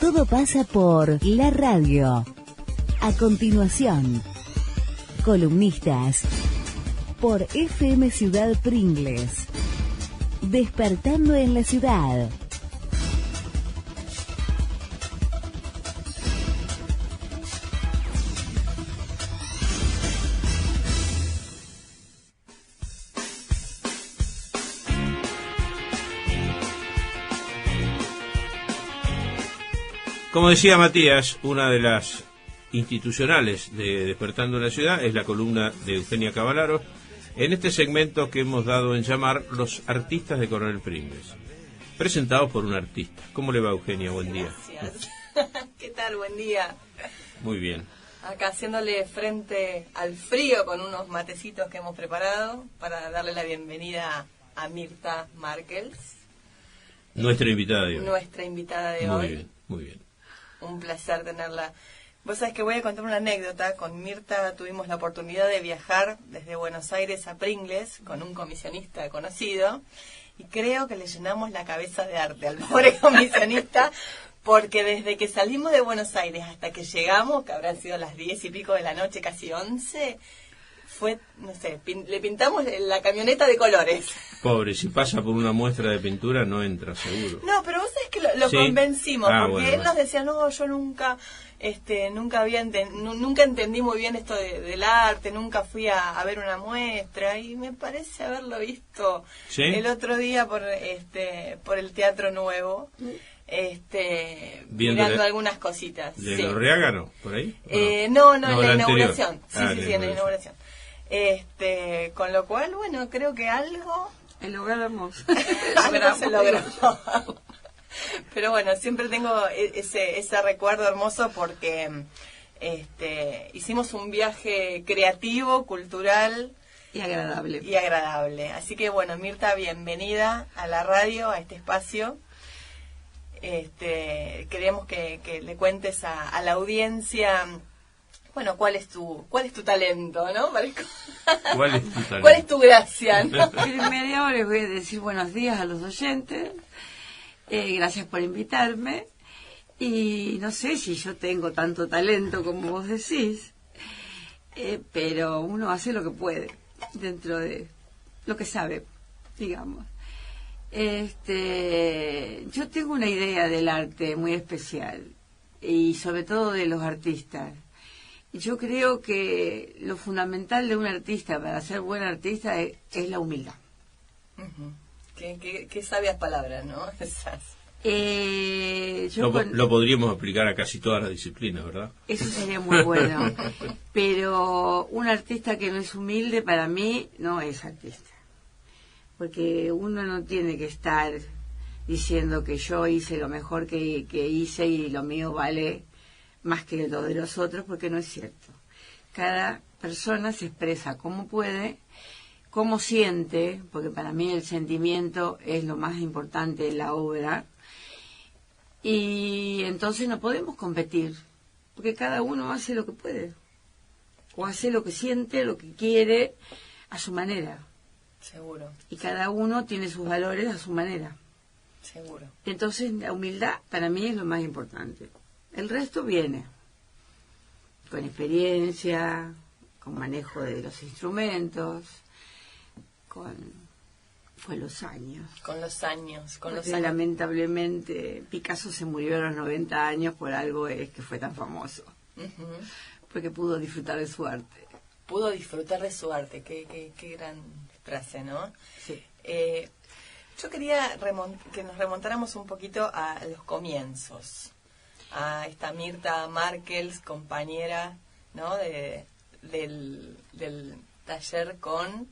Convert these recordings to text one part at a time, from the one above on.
Todo pasa por la radio. A continuación, columnistas por FM Ciudad Pringles. Despertando en la ciudad. Como decía Matías, una de las institucionales de Despertando en la Ciudad es la columna de Eugenia Cavallaro, en este segmento que hemos dado en llamar Los Artistas de Coronel Pringles, presentados por un artista. ¿Cómo le va, Eugenia? Buen día. Gracias. ¿Qué tal? Buen día. Muy bien. Acá haciéndole frente al frío con unos matecitos que hemos preparado para darle la bienvenida a Mirta Markels. Nuestra invitada de hoy. Nuestra invitada de muy hoy. Muy bien, muy bien. Un placer tenerla. Vos sabés que voy a contar una anécdota. Con Mirta tuvimos la oportunidad de viajar desde Buenos Aires a Pringles con un comisionista conocido y creo que le llenamos la cabeza de arte al pobre comisionista porque desde que salimos de Buenos Aires hasta que llegamos, que habrán sido las 10 y pico de la noche, casi 11, fue, no sé, le pintamos la camioneta de colores. Pobre, si pasa por una muestra de pintura no entra, seguro. No, pero vos sabés que lo ¿Sí? convencimos, porque bueno, él nos decía, no, yo nunca entendí muy bien esto del arte, nunca fui a ver una muestra, y me parece haberlo visto ¿Sí? el otro día por el Teatro Nuevo, mirando algunas cositas. ¿De sí. Lorriaga no? ¿Por ahí? No, en la la inauguración. anterior. Sí, en la inauguración. Con lo cual, bueno, creo que algo... El lugar hermoso. algo se logró. Pero bueno, siempre tengo ese recuerdo hermoso porque hicimos un viaje creativo, cultural y agradable. Así que bueno, Mirta, bienvenida a la radio, a este espacio. Queremos que le cuentes a la audiencia, bueno, cuál es tu talento, ¿no? ¿Cuál es tu talento? ¿Cuál es tu gracia, no? Primero les voy a decir buenos días a los oyentes. Gracias por invitarme. Y no sé si yo tengo tanto talento como vos decís, pero uno hace lo que puede, dentro de lo que sabe, digamos. Yo tengo una idea del arte muy especial, y sobre todo de los artistas. Yo creo que lo fundamental de un artista para ser buen artista es la humildad. Uh-huh. Qué sabias palabras, ¿no? Esas. Lo podríamos aplicar a casi todas las disciplinas, ¿verdad? Eso sería muy bueno. Pero un artista que no es humilde, para mí, no es artista. Porque uno no tiene que estar diciendo que yo hice lo mejor que hice y lo mío vale más que lo de los otros, porque no es cierto. Cada persona se expresa como puede, como siente, porque para mí el sentimiento es lo más importante en la obra, y entonces no podemos competir, porque cada uno hace lo que puede, o hace lo que siente, lo que quiere, a su manera. Seguro. Y cada uno tiene sus valores a su manera. Seguro. Entonces la humildad para mí es lo más importante. El resto viene con experiencia, con manejo de los instrumentos, con los años. Con los años. Lamentablemente Picasso se murió a los 90 años, por algo es que fue tan famoso. Uh-huh. Porque pudo disfrutar de su arte. Pudo disfrutar de su arte, qué gran frase, ¿no? Sí. Yo quería que nos remontáramos un poquito a los comienzos. A esta Mirta Markels, compañera, ¿no? Del taller ¿con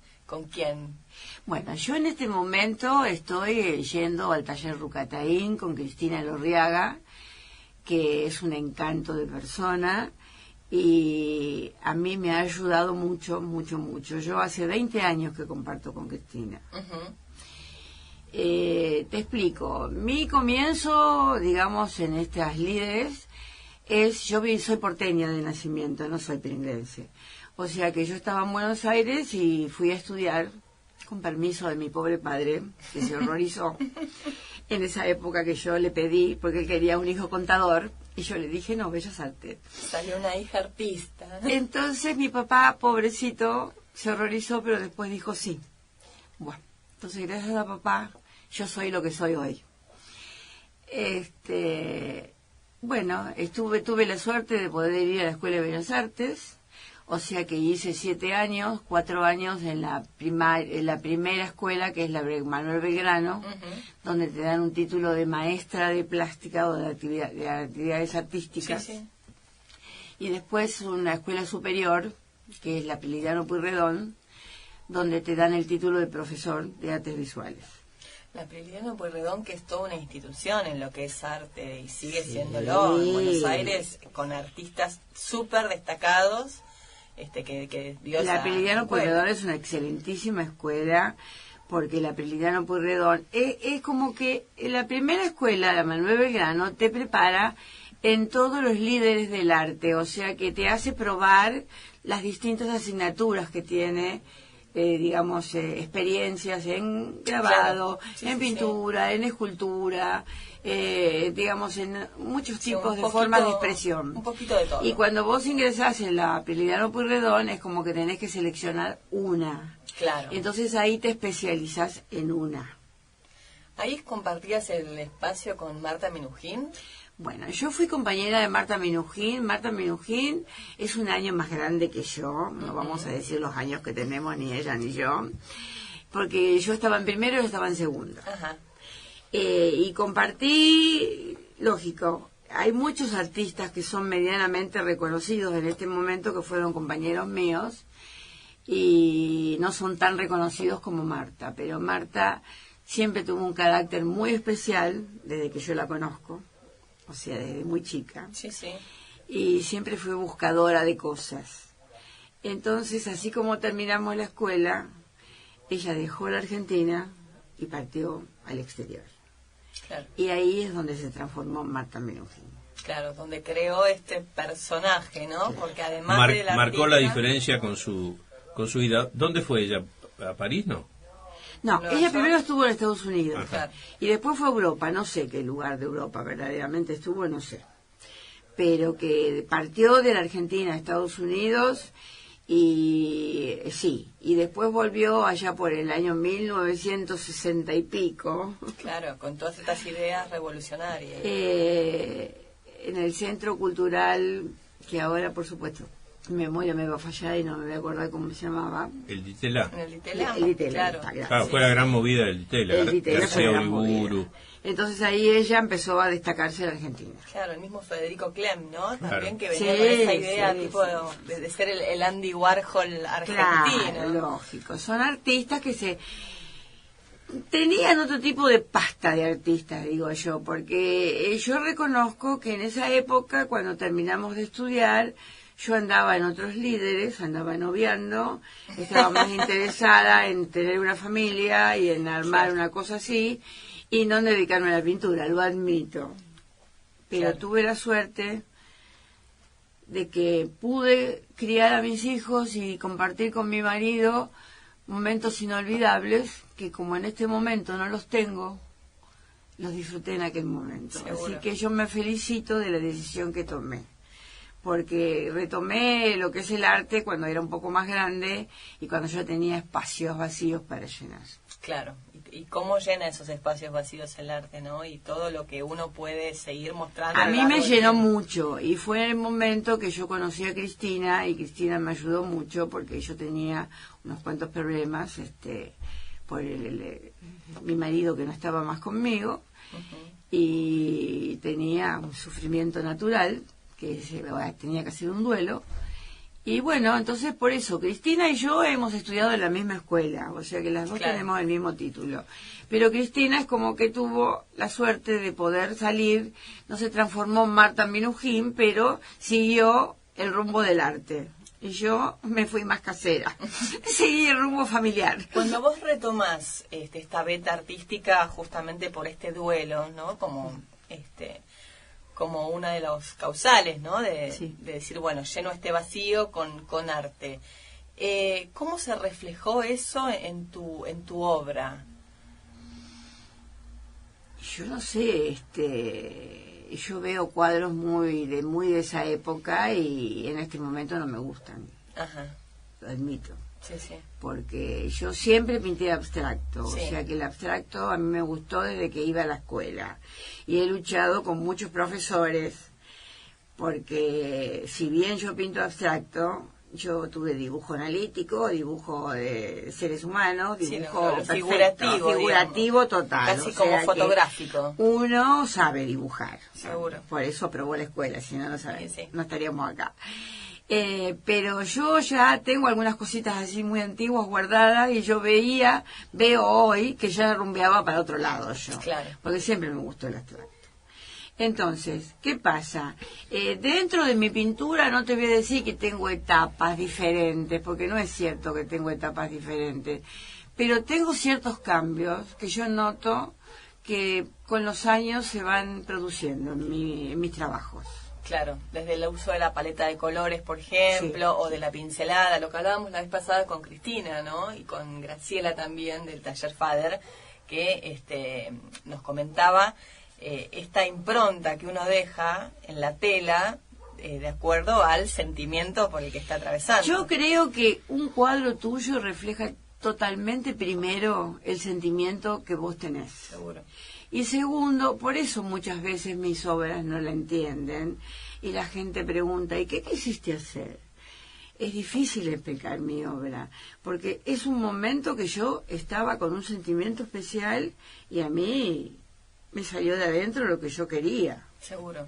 quién? Bueno, yo en este momento estoy yendo al taller Rucataín con Cristina Lorriaga, que es un encanto de persona y a mí me ha ayudado mucho, mucho, mucho. Yo hace 20 años que comparto con Cristina. Uh-huh. Te explico. Mi comienzo, digamos, en estas líderes soy porteña de nacimiento, no soy pringlense. O sea que yo estaba en Buenos Aires y fui a estudiar con permiso de mi pobre padre, que se horrorizó en esa época que yo le pedí, porque él quería un hijo contador, y yo le dije, no, Bellas Artes. Salió una hija artista. Entonces mi papá, pobrecito, se horrorizó, pero después dijo sí. Bueno, entonces gracias a papá, yo soy lo que soy hoy. Bueno, tuve la suerte de poder ir a la Escuela de Bellas Artes, o sea que hice 7 años, 4 años en la primera escuela, que es la Manuel Belgrano, donde te dan un título de maestra de plástica o de actividades artísticas. Sí, sí. Y después una escuela superior, que es la Prilidiano Pueyrredón, donde te dan el título de profesor de artes visuales. La Prilidiano Pueyrredón, que es toda una institución en lo que es arte y sigue siéndolo en Buenos Aires, con artistas súper destacados. Que dio la Prilidiano Pueyrredón es una excelentísima escuela, porque la Prilidiano Pueyrredón es como que la primera escuela, la Manuel Belgrano, te prepara en todos los líderes del arte, o sea que te hace probar las distintas asignaturas que tiene, experiencias en grabado, claro, sí, en pintura, en escultura, en muchos tipos de poquito, formas de expresión. Un poquito de todo. Y cuando vos ingresás en la Prilidiano Pueyrredón es como que tenés que seleccionar una. Claro. Entonces ahí te especializás en una. ¿Ahí compartías el espacio con Marta Minujín? Bueno, yo fui compañera de Marta Minujín. Marta Minujín es un año más grande que yo, no vamos a decir los años que tenemos, ni ella ni yo, porque yo estaba en primero y ella estaba en segundo. Ajá. Y compartí, lógico, hay muchos artistas que son medianamente reconocidos en este momento que fueron compañeros míos y no son tan reconocidos como Marta, pero Marta siempre tuvo un carácter muy especial desde que yo la conozco, o sea, desde muy chica. Sí, sí. Y siempre fue buscadora de cosas. Entonces, así como terminamos la escuela, ella dejó la Argentina y partió al exterior. Claro. Y ahí es donde se transformó Marta Minujín. Claro, donde creó este personaje, ¿no? Porque además de la marcó la diferencia con su vida. ¿Dónde fue ella? ¿A París, no? No, Nueva ella York. primero estuvo en Estados Unidos. Claro. Y después fue a Europa. No sé qué lugar de Europa verdaderamente estuvo, no sé. Pero que partió de la Argentina a Estados Unidos y sí. Y después volvió allá por el año 1960 y pico. Claro, con todas estas ideas revolucionarias. En el Centro Cultural, que ahora, por supuesto, mi memoria me va a fallar y no me voy a acordar cómo se llamaba. El Ditela. En el Ditela. El Ditela, claro. está, gracias. Claro, fue la gran movida del Ditela. El Ditela fue la gran Uriburu. movida. Entonces ahí ella empezó a destacarse en Argentina. Claro, el mismo Federico Clem, ¿no? También Claro. que venía Sí, con esa idea sí, tipo sí. de ser el Andy Warhol argentino. Claro, lógico. Son artistas que tenían otro tipo de pasta de artistas, digo yo, porque yo reconozco que en esa época, cuando terminamos de estudiar, yo andaba en otros líderes, andaba noviando, estaba más interesada en tener una familia y en armar una cosa así, y no en dedicarme a la pintura, lo admito. Pero Claro. tuve la suerte de que pude criar a mis hijos y compartir con mi marido momentos inolvidables que, como en este momento no los tengo, los disfruté en aquel momento. Seguro. Así que yo me felicito de la decisión que tomé, porque retomé lo que es el arte cuando era un poco más grande y cuando yo tenía espacios vacíos para llenar. Claro. Y cómo llena esos espacios vacíos el arte, ¿no? Y todo lo que uno puede seguir mostrando. A lo mí largo me del llenó tiempo. mucho y fue en el momento que yo conocí a Cristina y Cristina me ayudó mucho porque yo tenía unos cuantos problemas por mi marido que no estaba más conmigo y tenía un sufrimiento natural que tenía que hacer un duelo. Y bueno, entonces por eso, Cristina y yo hemos estudiado en la misma escuela, o sea que las dos Claro. tenemos el mismo título. Pero Cristina es como que tuvo la suerte de poder salir, no se transformó en Marta Minujín, pero siguió el rumbo del arte. Y yo me fui más casera, seguí el rumbo familiar. Cuando vos retomás esta beta artística justamente por este duelo, ¿no? Como una de los causales, ¿no? Sí. De decir, bueno, lleno este vacío con arte. ¿Cómo se reflejó eso en tu obra? Yo no sé, yo veo cuadros muy de esa época y en este momento no me gustan. Ajá. Lo admito. Sí, sí. Porque yo siempre pinté abstracto, Sí. o sea que el abstracto a mí me gustó desde que iba a la escuela. Y he luchado con muchos profesores, porque si bien yo pinto abstracto, yo tuve dibujo analítico, dibujo de seres humanos, Sí, dibujo lo figurativo, digamos. total. Casi o como sea que fotográfico. uno sabe dibujar. Seguro. Por eso aprobó la escuela, si no, Sí, sí. no estaríamos acá. Pero yo ya tengo algunas cositas así muy antiguas guardadas y yo veo hoy que ya rumbeaba para otro lado yo. Claro. Porque siempre me gustó el abstracto. Entonces, ¿qué pasa? Dentro de mi pintura no te voy a decir que tengo etapas diferentes, porque no es cierto que tengo etapas diferentes, pero tengo ciertos cambios que yo noto que con los años se van produciendo en mis trabajos. Claro, desde el uso de la paleta de colores, por ejemplo, Sí. o de la pincelada, lo que hablábamos la vez pasada con Cristina, ¿no? Y con Graciela también, del taller Fader, que nos comentaba esta impronta que uno deja en la tela de acuerdo al sentimiento por el que está atravesando. Yo creo que un cuadro tuyo refleja totalmente, primero, el sentimiento que vos tenés. Seguro. Y segundo, por eso muchas veces mis obras no la entienden y la gente pregunta, ¿y qué quisiste hacer? Es difícil explicar mi obra, porque es un momento que yo estaba con un sentimiento especial y a mí me salió de adentro lo que yo quería. Seguro.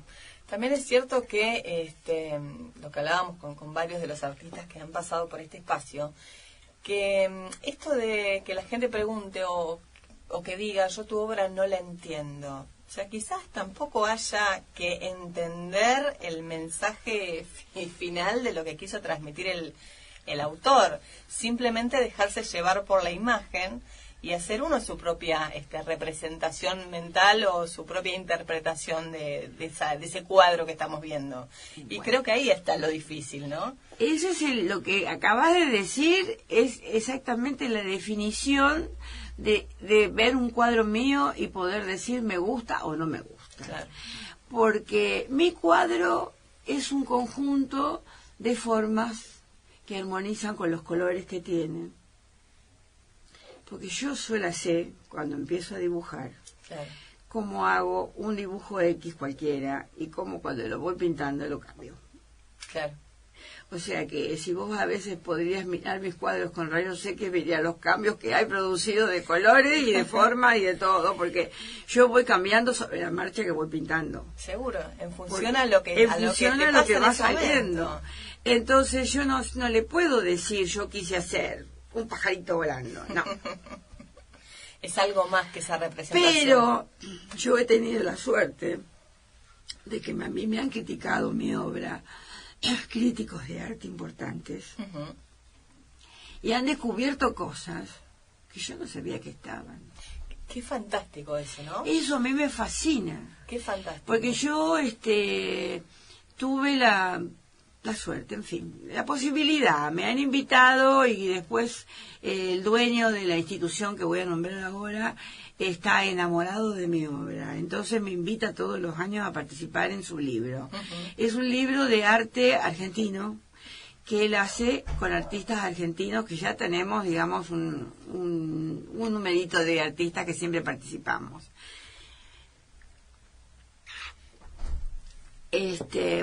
También es cierto que lo que hablábamos con varios de los artistas que han pasado por este espacio, que esto de que la gente pregunte o que diga, yo tu obra no la entiendo. O sea, quizás tampoco haya que entender el mensaje final de lo que quiso transmitir el autor. Simplemente dejarse llevar por la imagen y hacer uno su propia representación mental o su propia interpretación de ese cuadro que estamos viendo. Y bueno, creo que ahí está lo difícil, ¿no? Eso es lo que acabas de decir, es exactamente la definición de ver un cuadro mío y poder decir me gusta o no me gusta. Claro. Porque mi cuadro es un conjunto de formas que armonizan con los colores que tienen. Porque yo suelo hacer, cuando empiezo a dibujar, Claro. como hago un dibujo X cualquiera y como cuando lo voy pintando lo cambio. Claro. O sea que si vos a veces podrías mirar mis cuadros con rayos X, verías los cambios que hay producidos de colores y de forma y de todo, porque yo voy cambiando sobre la marcha que voy pintando. Seguro, en función Porque a lo que en función te a lo pasa que en va ese saliendo. momento. Entonces yo no le puedo decir yo quise hacer un pajarito volando, no. Es algo más que esa representación. Pero yo he tenido la suerte de que a mí me han criticado mi obra críticos de arte importantes Ujú. y han descubierto cosas que yo no sabía que estaban. Qué fantástico eso, ¿no? Eso a mí me fascina, Qué fantástico. porque yo tuve la suerte, en fin, la posibilidad. Me han invitado y después el dueño de la institución que voy a nombrar ahora está enamorado de mi obra. Entonces me invita todos los años a participar en su libro. Ujú. Es un libro de arte argentino que él hace con artistas argentinos que ya tenemos, digamos, un numerito de artistas que siempre participamos.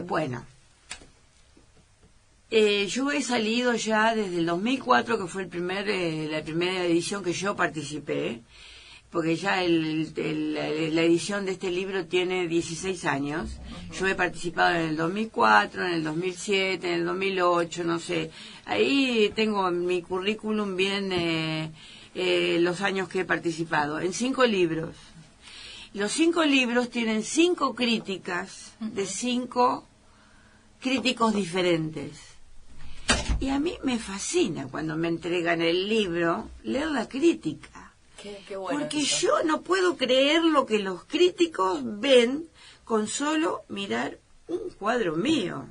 Bueno. Yo he salido ya desde el 2004, que fue la primera edición que yo participé, porque ya la edición de este libro tiene 16 años. Uh-huh. Yo he participado en el 2004, en el 2007, en el 2008, no sé. Ahí tengo mi currículum bien los años que he participado, en 5 libros. Los 5 libros tienen 5 críticas de 5 críticos diferentes. Y a mí me fascina cuando me entregan el libro leer la crítica. Qué bueno. Porque eso. yo no puedo creer lo que los críticos ven con solo mirar un cuadro mío.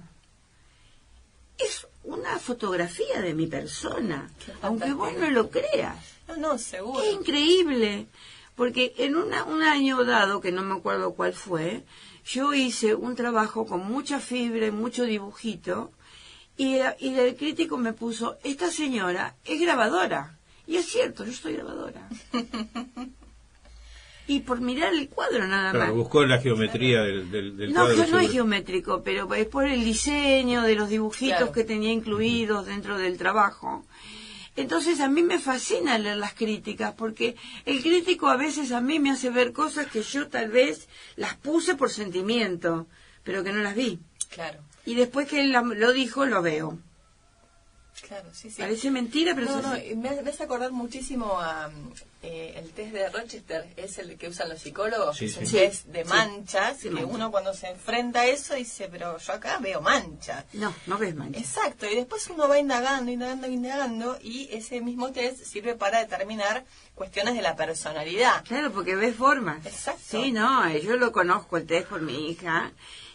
Es una fotografía de mi persona, aunque vos no lo creas. No, seguro. Es increíble, porque en un año dado, que no me acuerdo cuál fue, yo hice un trabajo con mucha fibra y mucho dibujito, y el crítico me puso, esta señora es grabadora. Y es cierto, yo soy grabadora. Y por mirar el cuadro nada más. Buscó la geometría del cuadro. No es geométrico, pero es por el diseño de los dibujitos que tenía incluidos dentro del trabajo. Entonces a mí me fascina leer las críticas, porque el crítico a veces a mí me hace ver cosas que yo tal vez las puse por sentimiento, pero que no las vi. Claro. Y después que él lo dijo, lo veo. Claro, sí. Parece mentira, pero me hace acordar muchísimo a el test de Rochester, es el que usan los psicólogos, que es un test de manchas, que uno cuando se enfrenta a eso dice, pero yo acá veo manchas. No ves manchas. Exacto, y después uno va indagando, y ese mismo test sirve para determinar cuestiones de la personalidad. Claro, porque ves formas. Exacto. Sí, yo lo conozco el test por mi hija,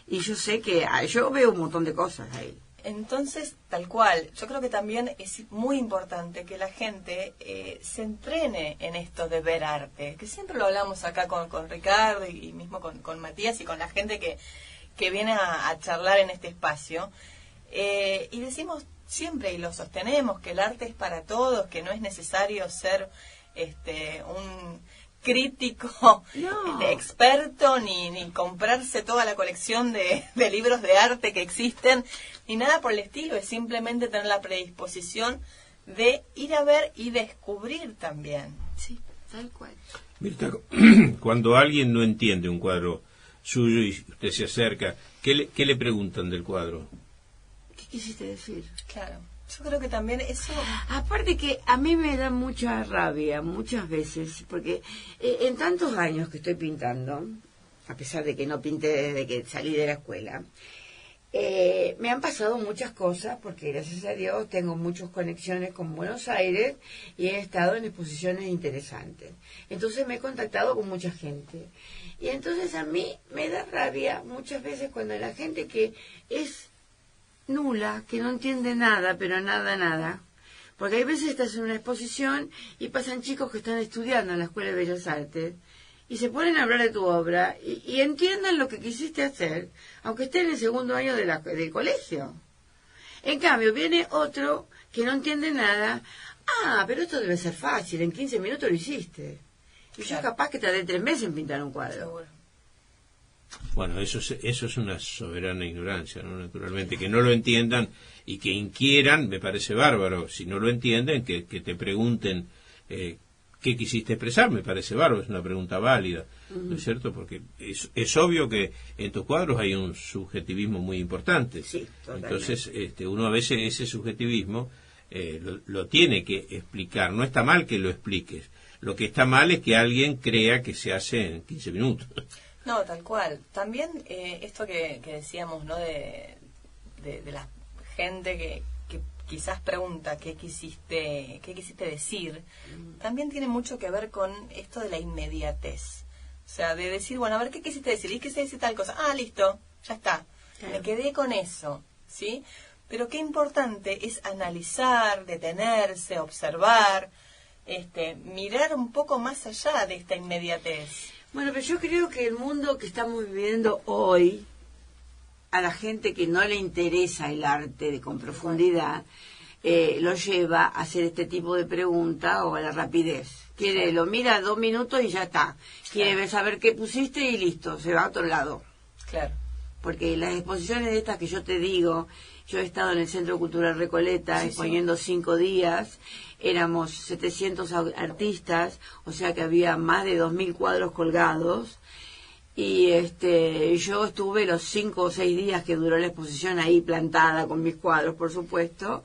y yo sé que yo veo un montón de cosas ahí. Entonces, tal cual, yo creo que también es muy importante que la gente se entrene en esto de ver arte, que siempre lo hablamos acá con Ricardo y mismo con Matías y con la gente que viene a charlar en este espacio, y decimos siempre y lo sostenemos, que el arte es para todos, que no es necesario ser un crítico experto ni comprarse toda la colección de libros de arte que existen ni nada por el estilo, es simplemente tener la predisposición de ir a ver y descubrir también. Sí, tal cual. Mirta, cuando alguien no entiende un cuadro suyo y usted se acerca, ¿qué le preguntan del cuadro? ¿Qué quisiste decir? Claro. Yo creo que también eso... Aparte que a mí me da mucha rabia muchas veces, porque en tantos años que estoy pintando, a pesar de que no pinté desde que salí de la escuela, me han pasado muchas cosas, porque gracias a Dios tengo muchas conexiones con Buenos Aires y he estado en exposiciones interesantes. Entonces me he contactado con mucha gente. Y entonces a mí me da rabia muchas veces cuando la gente que es nula, que no entiende nada, pero nada, porque hay veces estás en una exposición y pasan chicos que están estudiando en la Escuela de Bellas Artes y se ponen a hablar de tu obra y entiendan lo que quisiste hacer, aunque esté en el segundo año del colegio. En cambio, viene otro que no entiende nada. Pero esto debe ser fácil, en 15 minutos lo hiciste. Y yo capaz que tardé 3 meses en pintar un cuadro. Seguro. Bueno, eso es una soberana ignorancia, ¿no? Naturalmente, que no lo entiendan y que inquieran, me parece bárbaro. Si no lo entienden, que te pregunten qué quisiste expresar, me parece bárbaro, es una pregunta válida, ¿no es cierto? Porque es obvio que en tus cuadros hay un subjetivismo muy importante. Sí, totalmente. Entonces, uno a veces ese subjetivismo lo tiene que explicar. No está mal que lo expliques. Lo que está mal es que alguien crea que se hace en 15 minutos. No, tal cual. También esto que decíamos, ¿no? De la gente que quizás pregunta qué quisiste decir, también tiene mucho que ver con esto de la inmediatez. O sea, de decir, bueno, a ver, ¿qué quisiste decir? ¿Y quise decir tal cosa? Listo, ya está. Claro. Me quedé con eso, ¿sí? Pero qué importante es analizar, detenerse, observar, mirar un poco más allá de esta inmediatez. Bueno, pero yo creo que el mundo que estamos viviendo hoy, a la gente que no le interesa el arte con profundidad, lo lleva a hacer este tipo de pregunta o a la rapidez. Lo mira 2 minutos y ya está. Quiere saber qué pusiste y listo, se va a otro lado. Claro. Porque las exposiciones de estas que yo te digo, yo he estado en el Centro Cultural Recoleta exponiendo 5 días, éramos 700 artistas, o sea que había más de 2.000 cuadros colgados, y yo estuve los 5 o 6 días que duró la exposición ahí plantada con mis cuadros, por supuesto,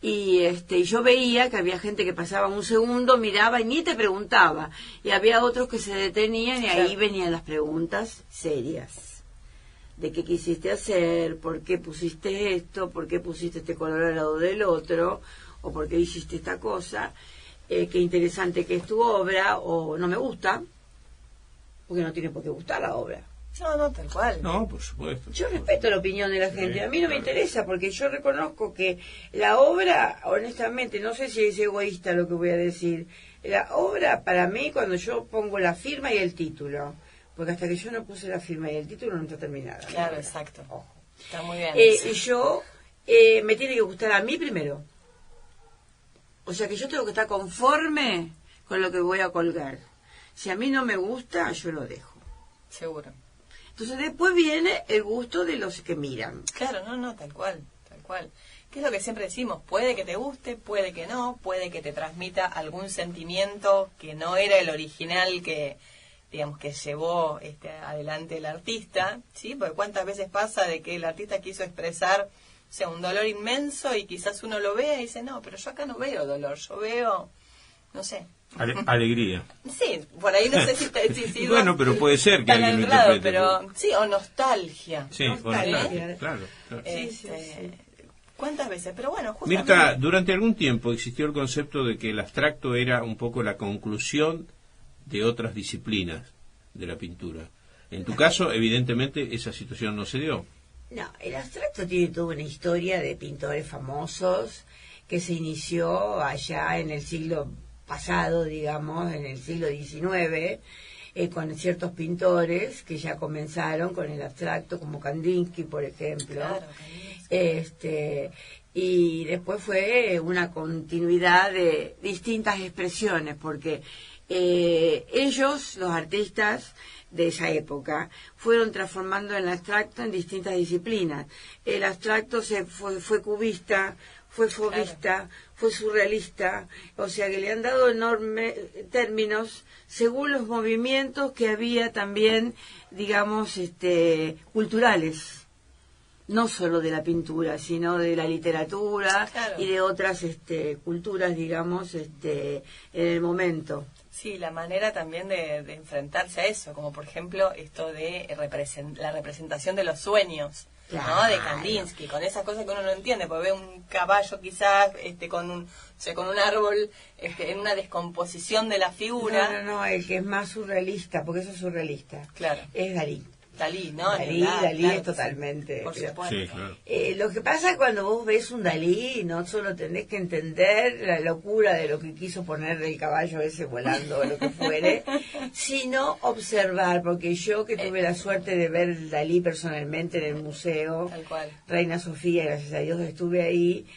y yo veía que había gente que pasaba un segundo, miraba y ni te preguntaba, y había otros que se detenían y ahí venían las preguntas serias. De qué quisiste hacer, por qué pusiste esto, por qué pusiste este color al lado del otro, o por qué hiciste esta cosa, qué interesante que es tu obra, o no me gusta, porque no tiene por qué gustar la obra. No, tal cual. No, por supuesto. Yo respeto la opinión de la gente, Sí, a mí no me claro. interesa, porque yo reconozco que la obra, honestamente, no sé si es egoísta lo que voy a decir, la obra para mí, cuando yo pongo la firma y el título, porque hasta que yo no puse la firma y el título no está terminada. Claro, exacto. Ojo. Está muy bien. Y yo, me tiene que gustar a mí primero. O sea que yo tengo que estar conforme con lo que voy a colgar. Si a mí no me gusta, yo lo dejo. Seguro. Entonces después viene el gusto de los que miran. Claro, tal cual, tal cual. ¿Qué es lo que siempre decimos? Puede que te guste, puede que no, puede que te transmita algún sentimiento que no era el original que, digamos, que llevó adelante el artista, ¿sí? Porque cuántas veces pasa de que el artista quiso expresar, o sea, un dolor inmenso y quizás uno lo vea y dice, no, pero yo acá no veo dolor, yo veo, no sé. Alegría. Sí, por ahí no sé si Bueno, pero puede ser que tan alguien lo al lado, interprete. pero sí, o nostalgia. Sí, Nostalgia. claro. ¿Cuántas veces? Pero bueno, justamente... Mirta, durante algún tiempo existió el concepto de que el abstracto era un poco la conclusión de otras disciplinas de la pintura. En tu caso, evidentemente, esa situación no se dio. No, el abstracto tiene toda una historia de pintores famosos que se inició allá en el siglo pasado, digamos, en el siglo XIX, con ciertos pintores que ya comenzaron con el abstracto, como Kandinsky, por ejemplo. Claro, Kandinsky. Y después fue una continuidad de distintas expresiones, porque ellos, los artistas de esa época, fueron transformando el abstracto en distintas disciplinas. El abstracto fue cubista, fue fauvista, fue surrealista, o sea que le han dado enormes términos según los movimientos que había también, digamos, culturales, no solo de la pintura, sino de la literatura, claro, y de otras culturas, digamos, en el momento. Sí, la manera también de enfrentarse a eso, como por ejemplo esto de la representación de los sueños. Claro. ¿No? De Kandinsky, con esas cosas que uno no entiende, porque ve un caballo quizás con un árbol en una descomposición de la figura. No, el que es más surrealista, porque eso es surrealista, Claro. es Dalí. Dalí, ¿no? Dalí Claro, es totalmente. Por pero, supuesto. Sí, claro. lo que pasa es cuando vos ves un Dalí, no solo tenés que entender la locura de lo que quiso poner el caballo ese volando o lo que fuere, sino observar, porque yo que tuve la suerte de ver el Dalí personalmente en el museo, Tal cual. Reina Sofía, gracias a Dios estuve ahí,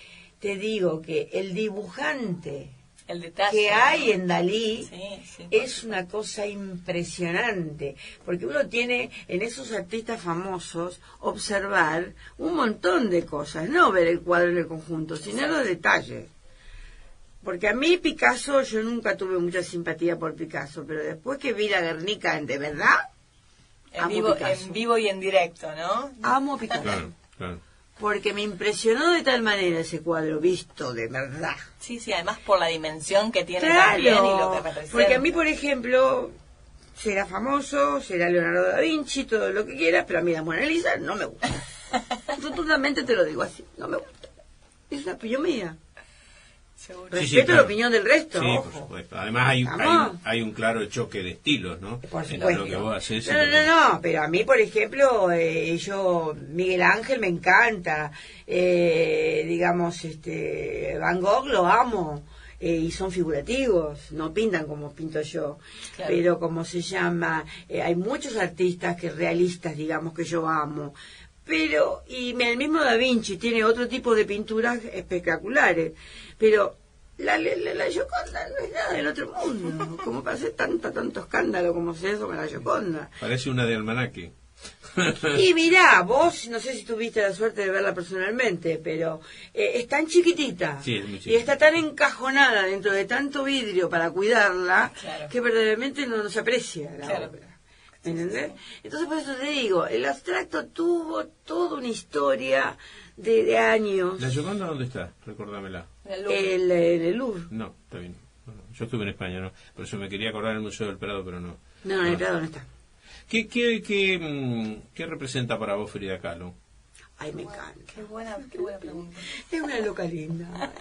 te digo que el dibujante El detalle, que hay ¿no? en Dalí Sí, es una cosa impresionante, porque uno tiene en esos artistas famosos observar un montón de cosas, no ver el cuadro en el conjunto, sino los detalles. Porque a mí Picasso, yo nunca tuve mucha simpatía por Picasso, pero después que vi la Guernica de verdad, amo Picasso. En vivo y en directo, ¿no? Amo Picasso. Claro. Porque me impresionó de tal manera ese cuadro visto de verdad. Sí, además por la dimensión que tiene también y lo que representa. Porque a mí, por ejemplo, será famoso, será Leonardo da Vinci, todo lo que quieras, pero a mí la Mona Lisa no me gusta. Rotundamente te lo digo así, no me gusta. Es una opinión mía. Seguro. Respeto claro. la opinión del resto. Sí, ojo. por supuesto. Además hay un claro choque de estilos, ¿no? Por Entre supuesto. lo que vos haces y No, lo que- no, pero a mí, por ejemplo, Miguel Ángel me encanta, digamos, Van Gogh lo amo, y son figurativos, no pintan como pinto yo, Claro. pero como se llama, hay muchos artistas realistas, digamos, que yo amo. Pero, el mismo Da Vinci tiene otro tipo de pinturas espectaculares, pero la Gioconda no es nada del otro mundo, como para hacer tanto escándalo como se hizo con la Gioconda. Parece una de almanaque. Y mirá, vos, no sé si tuviste la suerte de verla personalmente, pero es tan chiquitita, Sí, es muy y chiquita. está tan encajonada dentro de tanto vidrio para cuidarla, Claro. que verdaderamente no se aprecia la Claro. obra. ¿Entendés? Entonces por eso te digo, el abstracto tuvo toda una historia de años ¿La Gioconda dónde está? Recordámela. El Louvre. en el Louvre. No, está bien. Bueno, yo estuve en España, ¿no? Por eso me quería acordar del Museo del Prado, pero no. No, en el Prado no está. ¿Qué representa para vos Frida Kahlo? Ay, me encanta. Qué buena pregunta. Es una loca linda.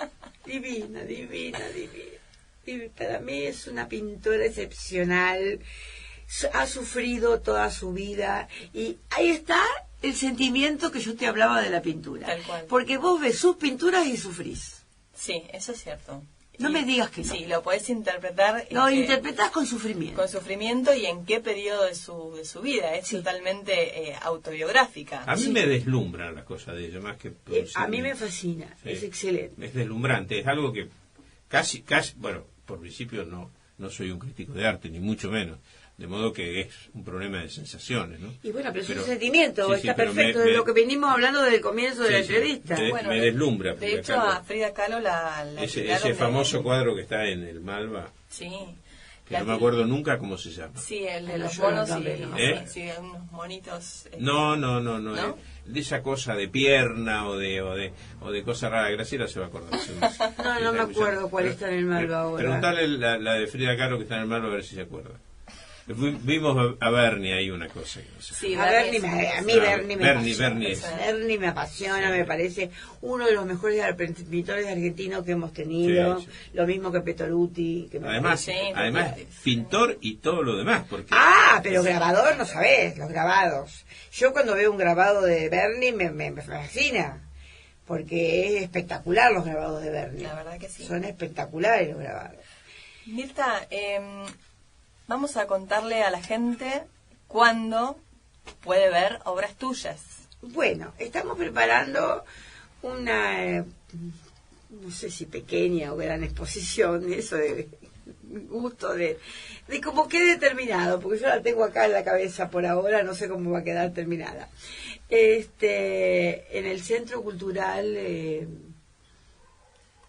Divina, divina, divina. Y para mí es una pintora excepcional. ha sufrido toda su vida y ahí está el sentimiento que yo te hablaba de la pintura. Tal cual. Porque vos ves sus pinturas y sufrís. Sí, eso es cierto. No me digas que no. Sí, lo podés interpretar. Lo interpretás con sufrimiento. Con sufrimiento y en qué periodo de su vida. Es totalmente autobiográfica. A mí me deslumbran las cosas de ella, más que... a mí me fascina, Sí. es excelente. Es deslumbrante, es algo que casi, bueno, por principio no soy un crítico de arte, ni mucho menos. De modo que es un problema de sensaciones, ¿no? Y bueno, pero es un sentimiento, sí, está pero perfecto, de lo que venimos hablando desde el comienzo de la entrevista. Me deslumbra. De hecho, a Frida Kahlo la ese famoso cuadro que está en el Malva, sí, que no me acuerdo nunca cómo se llama. Sí, el de los Yo monos también, ¿no? sí, unos monitos. No, ¿No? de esa cosa de pierna o de cosa rara. Graciela se va a acordar. No me acuerdo cuál está en el Malva ahora. Preguntale la de Frida Kahlo que está en el Malva a ver si se acuerda. Vimos a Bernie ahí una cosa. Que no sé. Sí, a mí Bernie me apasiona, me parece uno de los mejores pintores argentinos que hemos tenido, Sí. Lo mismo que Petoruti. Que Además, pintor y todo lo demás. Porque pero grabador, no sabés, los grabados. Yo cuando veo un grabado de Bernie me fascina, porque es espectacular los grabados de Bernie. La verdad que sí. Son espectaculares los grabados. Mirta, vamos a contarle a la gente cuándo puede ver obras tuyas. Bueno, estamos preparando una, no sé si pequeña o gran exposición, eso de gusto de cómo quede terminado, porque yo la tengo acá en la cabeza por ahora, no sé cómo va a quedar terminada. En el Centro Cultural...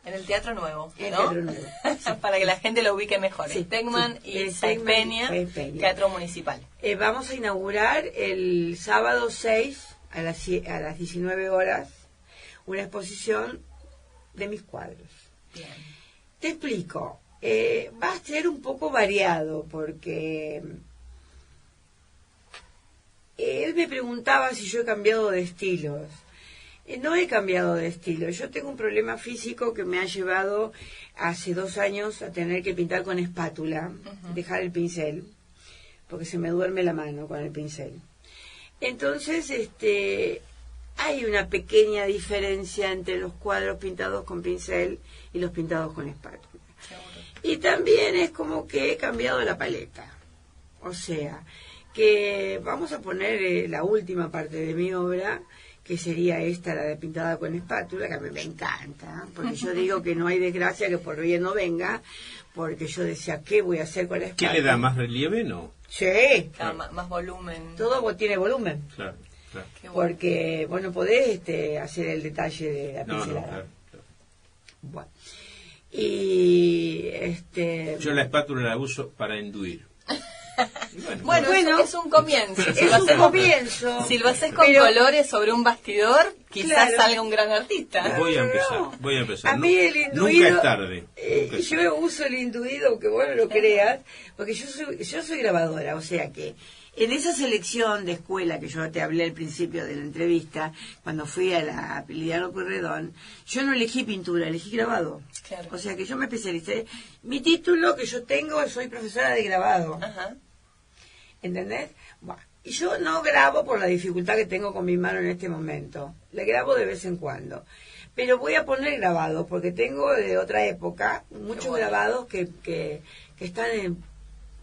En el Teatro Nuevo, El ¿no? Teatro Nuevo, sí. Para que la gente lo ubique mejor. Sí, Stegman sí. y Stegman Peña, y Peña. Teatro Municipal. Vamos a inaugurar el sábado 6 a las 19 horas una exposición de mis cuadros. Bien. Te explico. Va a ser un poco variado porque él me preguntaba si yo he cambiado de estilos. No he cambiado de estilo. Yo tengo un problema físico que me ha llevado hace 2 años a tener que pintar con espátula, dejar el pincel, porque se me duerme la mano con el pincel. Entonces, hay una pequeña diferencia entre los cuadros pintados con pincel y los pintados con espátula. Y también es como que he cambiado la paleta. O sea, que vamos a poner la última parte de mi obra, que sería esta, la de pintada con espátula, que a mí me encanta, porque yo digo que no hay desgracia que por bien no venga, porque yo decía, ¿qué voy a hacer con la espátula? ¿Qué le da más relieve? No. Sí. Más volumen. Todo tiene volumen. Claro. Qué bueno. Porque vos no podés hacer el detalle de la pincelada. Claro. Bueno. Y yo la espátula la uso para enduir. Bueno, es un comienzo. Es un comienzo. Si lo haces con colores sobre un bastidor, quizás salga un gran artista. Voy a empezar. A mí el induido... Nunca es tarde. Yo uso el induido, aunque vos no lo creas, porque yo soy grabadora, o sea que en esa selección de escuela que yo te hablé al principio de la entrevista, cuando fui a la Piliano Pueyrredón, yo no elegí pintura, elegí grabado. Claro. O sea que yo me especialicé. Mi título que yo tengo, soy profesora de grabado. Ajá. ¿Entendés? Bueno, y yo no grabo por la dificultad que tengo con mi mano en este momento. Le grabo de vez en cuando. Pero voy a poner grabado, porque tengo de otra época muchos grabados que están en...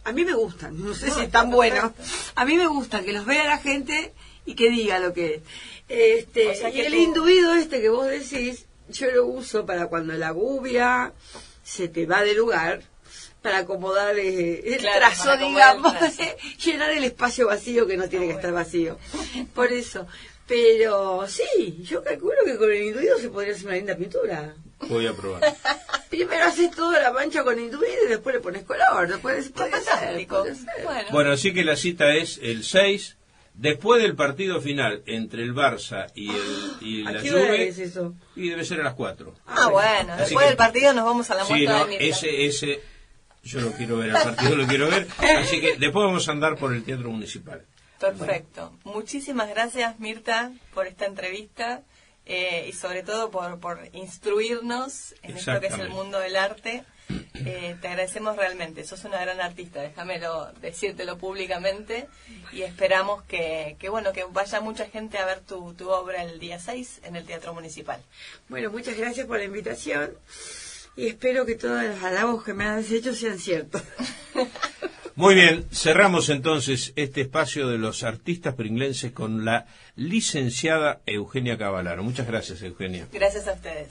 A mí me gustan, no sé si están buenos. A mí me gustan, que los vea la gente y que diga lo que es. O sea, y el induido que vos decís, yo lo uso para cuando la gubia se te va de lugar, para acomodar el trazo, digamos, llenar el espacio vacío que no tiene que estar vacío. Por eso. Pero sí, yo calculo que con el induido se podría hacer una linda pintura. Voy a probar. Primero haces toda la mancha con induido y después le pones color. Después puede ser. Bueno, así que la cita es el 6, después del partido final entre el Barça y la Juve. ¿Es eso? Y debe ser a las 4. Bueno, Así después del partido nos vamos a la muestra de Mirta. Ese yo lo quiero ver, el partido lo quiero ver. Así que después vamos a andar por el Teatro Municipal. Perfecto. Muchísimas gracias, Mirta, por esta entrevista. y sobre todo por instruirnos en esto que es el mundo del arte. Te agradecemos realmente, sos una gran artista, déjamelo decírtelo públicamente, y esperamos que vaya mucha gente a ver tu obra el día 6 en el Teatro Municipal. Bueno, muchas gracias por la invitación y espero que todos los halagos que me has hecho sean ciertos. Muy bien, cerramos entonces este espacio de los artistas pringlenses con la licenciada Eugenia Cavalaro. Muchas gracias, Eugenia. Gracias a ustedes.